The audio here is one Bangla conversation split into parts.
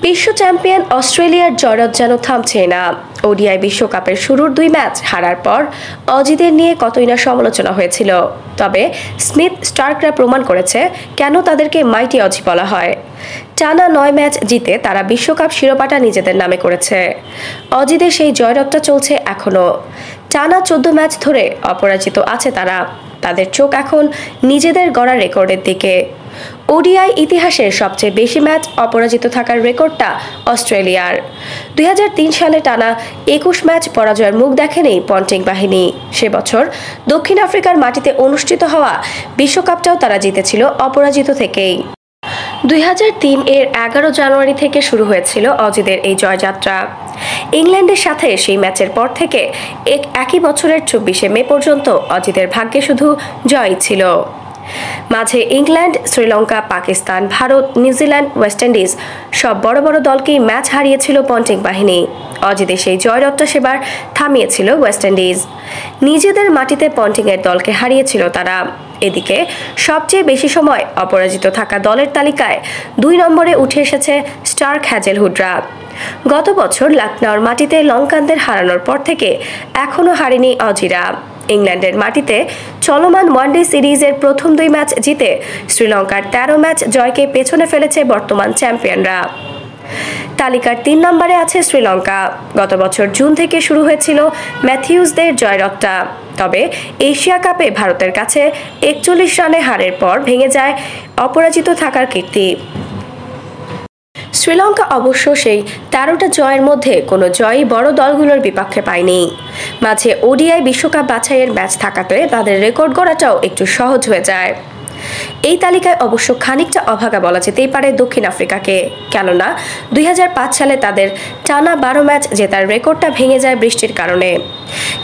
বিশ্ব চ্যাম্পিয়ন অস্ট্রেলিয়ার জয়রথ যেন থামছে না। ওডিআই বিশ্বকাপের শুরুর 2 ম্যাচ হারার পর অজিদের নিয়ে কতই না সমালোচনা হয়েছিল। তবে স্মিথ স্টার্করা প্রমাণ করেছে কেন তাদেরকে মাইটি অজি বলা হয়। টানা 9 ম্যাচ জিতে তারা বিশ্বকাপ শিরোপাটা নিজেদের নামে করেছে। অজিদের সেই জয়রথটা চলছে এখনো। টানা 14 ম্যাচ ধরে অপরাজিত আছে তারা। তাদের চোখ এখন নিজেদের গড়া রেকর্ডের দিকে। ওডিআই ইতিহাসের সবচেয়ে বেশি ম্যাচ অপরাজিত থাকার রেকর্ডটা অস্ট্রেলিয়ার। 2003 সালে টানা 21 ম্যাচ পরাজয়ের মুখ দেখেনি পন্টিং বাহিনী। সে বছর দক্ষিণ আফ্রিকার মাটিতে অনুষ্ঠিত হওয়া বিশ্বকাপটাও তারা জিতেছিল অপরাজিত থেকেই। 2003 এর 11 জানুয়ারি থেকে শুরু হয়েছিল অজিদের এই জয়যাত্রা। ইংল্যান্ডের সাথে সেই ম্যাচের পর থেকে একই বছরের 24শে মে পর্যন্ত অজিদের ভাগ্যে শুধু জয়ই ছিল। মাঝে England, Sri Lanka, Pakistan, Bharat, New Zealand, West Indies সব বড় বড় দলকেই ম্যাচ হারিয়েছিল পন্টিং বাহিনী। অজিদের সেই জয়রথটা সেবার থামিয়েছিল ওয়েস্ট ইন্ডিজ। নিজেদের মাটিতে পন্টিংয়ের দলকে হারিয়েছিল তারা। এদিকে সবচেয়ে বেশি সময় অপরাজিত থাকা দলের তালিকায় 2 নম্বরে উঠে এসেছে স্টার্ক হ্যাজেলউডরা। গত বছর লখনউর মাটিতে লঙ্কানদের হারানোর পর থেকে এখনও হারেনি অজিরা। ইংল্যান্ডের মাটিতে চলমান ওয়ানডে সিরিজের প্রথম 2 ম্যাচ জিতে শ্রীলঙ্কার 13 ম্যাচ জয়কে পেছনে ফেলেছে বর্তমান চ্যাম্পিয়নরা। তালিকার 3 নম্বরে আছে শ্রীলঙ্কা। গত বছর জুন থেকে শুরু হয়েছিল ম্যাথিউসদের জয়রথটা। তবে এশিয়া কাপে ভারতের কাছে 41 রানে হারের পর ভেঙে যায় অপরাজিত থাকার কীর্তি। শ্রীলঙ্কা অবশ্য সেই 13টা জয়ের মধ্যে কোনো জয়ই বড় দলগুলোর বিপক্ষে পায়নি। মাঝে ওডিআই বিশ্বকাপ বাছাইয়ের ম্যাচ থাকাতে তাদের রেকর্ড গড়াটাও একটু সহজ হয়ে যায়। এই তালিকায় অবশ্য খানিকটা অভাগা বলা যেতেই পারে দক্ষিণ আফ্রিকাকে, কেননা 2005 সালে তাদের টানা 12 ম্যাচ জেতার রেকর্ডটা ভেঙে যায় বৃষ্টির কারণে।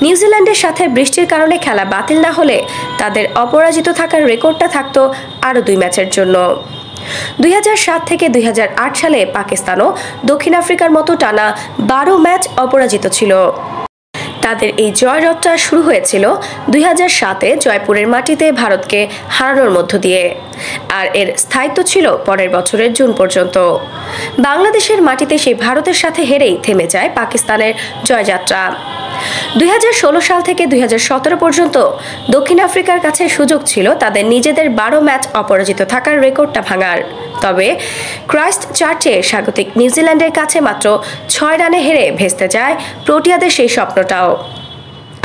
নিউজিল্যান্ডের সাথে বৃষ্টির কারণে খেলা বাতিল না হলে তাদের অপরাজিত থাকার রেকর্ডটা থাকতো আরও 2 ম্যাচের জন্য। 2007 থেকে 2008 সালে পাকিস্তানও দক্ষিণ আফ্রিকার মতো টানা 12 ম্যাচ অপরাজিত ছিল। তাদের এই জয়রথটা শুরু হয়েছিল 2007-এ জয়পুরের মাটিতে ভারতকে হারানোর মধ্য দিয়ে, আর এর স্থায়িত্ব ছিল পরের বছরের জুন পর্যন্ত। বাংলাদেশের মাটিতে সেই ভারতের সাথে হেরেই থেমে যায় পাকিস্তানের জয়যাত্রা। 2016 সাল থেকে 2017 পর্যন্ত দক্ষিণ আফ্রিকার কাছে সুযোগ ছিল তাদের নিজেদের 12 ম্যাচ অপরাজিত থাকার রেকর্ডটা ভাঙার। তবে ক্রাইস্ট চার্চে স্বাগতিক নিউজিল্যান্ডের কাছে মাত্র 6 রানে হেরে ভেস্তে যায় প্রোটিয়াদের সেই স্বপ্নটাও।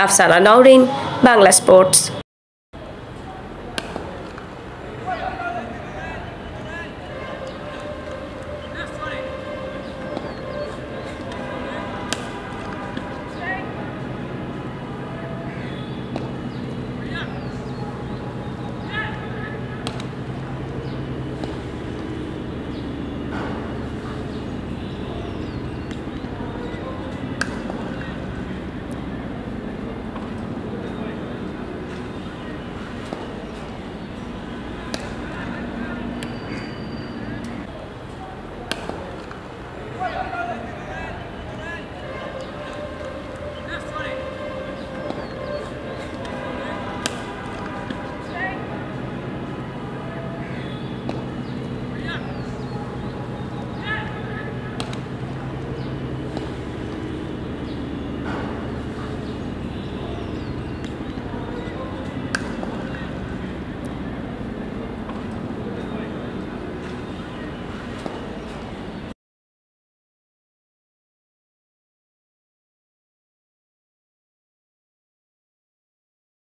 আফসানা নওরিন, বাংলা স্পোর্টস।